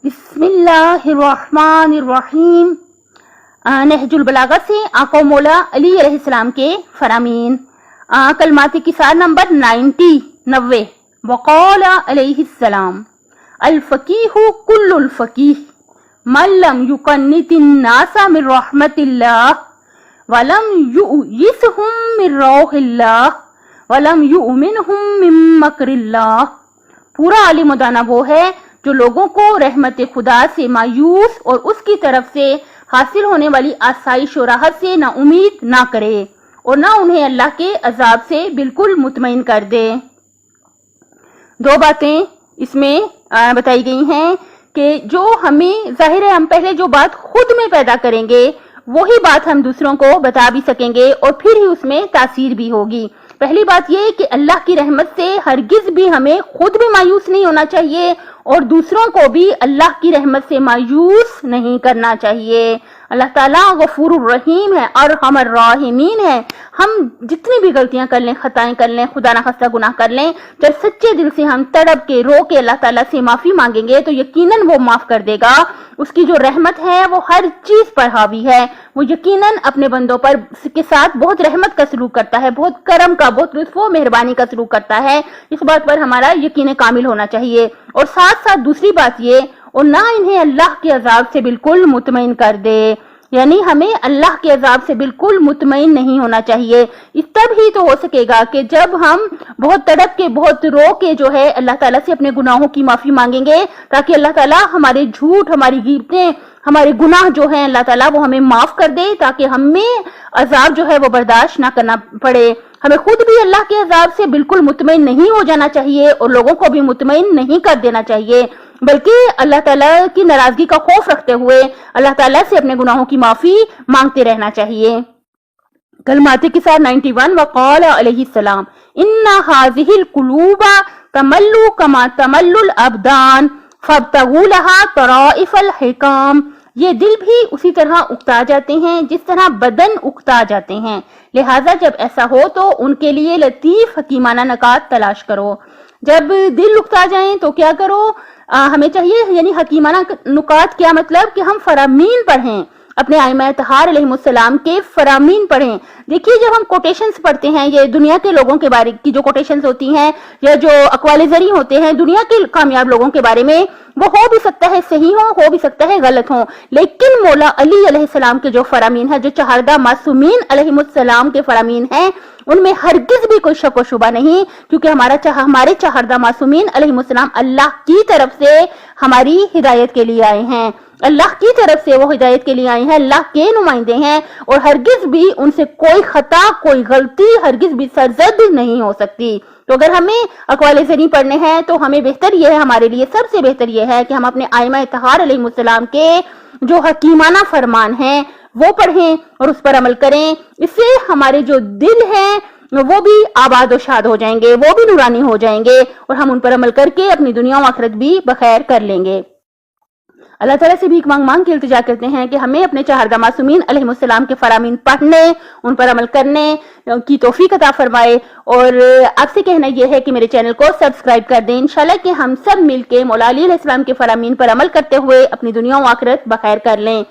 बिस्मिल्लाहिर्रहमानिर्रहीम। नहजुल बलागा से आका मौला अली अलैहिस्सलाम के फरामीन। कलमात किसार नंबर 90 वक़ाल अलैहिस्सलाम अल फ़क़ीहु कुल्लुल फ़क़ीह मन लम युक़न्नितिन नासा मिन रहमतिल्लाह वलम युयिसहुम मिन रौहिल्लाह वलम युमिनहुम मिन मकरिल्लाह। पूरा आलिम व दाना वो है जो लोगों को रहमत खुदा से मायूस और उसकी तरफ से हासिल होने वाली आसाइश और राहत से ना उम्मीद ना करे और ना उन्हें अल्लाह के अजाब से बिल्कुल मुतमईन कर दे। दो बातें इसमें बताई गई हैं कि जो हमें जाहिर है हम पहले जो बात खुद में पैदा करेंगे वही बात हम दूसरों को बता भी सकेंगे और फिर ही उसमें तासीर भी होगी। पहली बात ये कि अल्लाह की रहमत से हरगिज भी हमें खुद भी मायूस नहीं होना चाहिए और दूसरों को भी अल्लाह की रहमत से मायूस नहीं करना चाहिए। अल्लाह ताला गफूरुर रहीम है और हमर राहिमीन है। हम जितनी भी गलतियां कर लें, खताएं कर लें, खुदा ना खास्ता गुनाह कर लें, जब सच्चे दिल से हम तड़प के रो के अल्लाह ताला से माफी मांगेंगे तो यकीनन वो माफ कर देगा। उसकी जो रहमत है वो हर चीज पर हावी है। वो यकीनन अपने बंदों पर के साथ बहुत रहमत का सलूक करता है, बहुत करम का, बहुत लुत्फ व मेहरबानी का सलूक करता है। इस बात पर हमारा यकीन कामिल होना चाहिए। और साथ साथ दूसरी बात ये, और ना इन्हें अल्लाह के अजाब से बिल्कुल मुतमईन कर दे, यानी हमें अल्लाह के अजाब से बिल्कुल मुतमईन नहीं होना चाहिए। इस तब ही तो हो सकेगा कि जब हम बहुत तड़प के, बहुत रो के जो है अल्लाह ताला से अपने गुनाहों की माफी मांगेंगे, ताकि अल्लाह ताला हमारे झूठ, हमारी गिरफ्तें, हमारे गुनाह जो हैं अल्लाह ताला वो हमें माफ कर दे, ताकि हमें अजाब जो है वो बर्दाश्त ना करना पड़े। हमें खुद भी अल्लाह के अजाब से बिल्कुल मुतमईन नहीं हो जाना चाहिए और लोगों को भी मुतमईन नहीं कर देना चाहिए, बल्कि अल्लाह ताला की नाराजगी का खौफ रखते हुए अल्लाह ताला से अपने गुनाहों की माफी मांगते रहना चाहिए। कलमात किसार 91 वक़ाल अलैहिस्सलाम इन्ना हाज़िहिल कुलूबा तमल्लु कमा तमल्लुल अबदान फब्तगू लहा तराइफल हिकाम। ये दिल भी उसी तरह उकता जाते हैं जिस तरह बदन उकता जाते हैं, लिहाजा जब ऐसा हो तो उनके लिए लतीफ हकीमाना नकात तलाश करो। जब दिल उकता जाए तो क्या करो, हमें चाहिए, यानी हकीमाना नुकात क्या मतलब कि हम फरामीन पढ़ें, अपने आइमा तहार अलैहिमुस्सलाम के फरामीन पढ़ें। देखिए जब हम कोटेशंस पढ़ते हैं, ये दुनिया के लोगों के बारे की जो कोटेशंस होती हैं या जो अक़वाल ज़री होते हैं दुनिया के कामयाब लोगों के बारे में, वो हो भी सकता है सही हो भी सकता है गलत हो, लेकिन मौला अली अलैहिस्सलाम के जो फरामीन है, जो चहारदा मासूमीन अलैहिमुस्सलाम के फरामीन हैं, उनमें हरगिज भी कोई शक व शुबा नहीं, क्योंकि हमारे चहारदा मासूमीन अलैहिमुस्सलाम अल्लाह की तरफ से हमारी हिदायत के लिए आए हैं। अल्लाह की तरफ से वो हिदायत के लिए आए हैं, अल्लाह के नुमाइंदे हैं और हरगिज भी उनसे कोई खता, कोई गलती हरगिज भी सरजद नहीं हो सकती। तो अगर हमें अक़वाल ज़री पढ़ने हैं तो हमें बेहतर यह है, हमारे लिए सबसे बेहतर यह है कि हम अपने आइमा तहार अलैहिमुस्सलाम के जो हकीमाना फरमान हैं वो पढ़ें और उस पर अमल करें। इससे हमारे जो दिल हैं वो भी आबाद और शाद हो जाएंगे, वो भी नूरानी हो जाएंगे और हम उन पर अमल करके अपनी दुनिया और आखिरत भी बखैर कर लेंगे। अल्लाह ताला से भीख मांग के इल्तिजा करते हैं कि हमें अपने चहारदा मासूमीन अलैहिमुस्सलाम के फरामीन पढ़ने, उन पर अमल करने की तौफीक अता फरमाए। और आपसे कहना यह है कि मेरे चैनल को सब्सक्राइब कर दें, इंशाल्लाह कि हम सब मिलके मौला अली अलैहिस्सलाम के फरामीन पर अमल करते हुए अपनी दुनिया और आखिरत बखैर कर लें।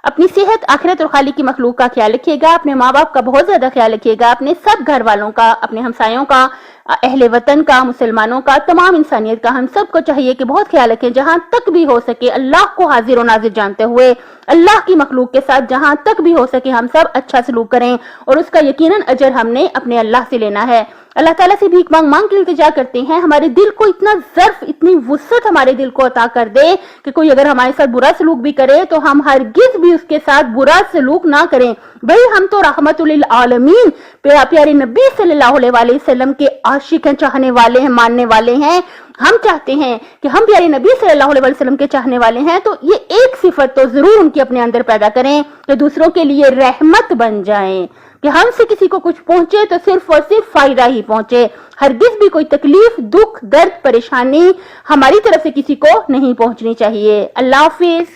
अपनी सेहत, आखिरत और खालिक की मखलूक का ख्याल रखिएगा, अपने माँ बाप का बहुत ज्यादा ख्याल रखिएगा, अपने सब घर वालों का, अपने हमसायों का, अहले वतन का, मुसलमानों का, तमाम इंसानियत का हम सबको चाहिए कि बहुत ख्याल रखें। जहां तक भी हो सके अल्लाह को हाजिर और नाजिर जानते हुए अल्लाह की मखलूक के साथ जहां तक भी हो सके हम सब अच्छा सलूक करें और उसका यकीनन अजर हमने अपने अल्लाह से लेना है। अल्लाह ताला से भीख मांग के इल्तिजा करते हैं हमारे दिल को इतना ज़र्फ, इतनी वुसअत हमारे दिल को अता कर दे कि कोई अगर हमारे साथ बुरा सलूक भी करे तो हम हरगिज भी उसके साथ बुरा सलूक ना करें। भाई हम तो रहमतुल लिल आलमीन प्यारे नबी सल्लल्लाहु अलैहि वसल्लम के आशिक हैं, चाहने वाले हैं, मानने वाले हैं। हम चाहते हैं कि हम प्यारे नबी सल्लल्लाहु अलैहि वसल्लम के चाहने वाले हैं, तो ये एक सिफत तो जरूर उनकी अपने अंदर पैदा करें कि दूसरों के लिए रहमत बन जाएं, कि हमसे किसी को कुछ पहुंचे तो सिर्फ और सिर्फ फायदा ही पहुंचे, हरगिज भी कोई तकलीफ, दुख, दर्द, परेशानी हमारी तरफ से किसी को नहीं पहुंचनी चाहिए। अल्लाह हाफिज।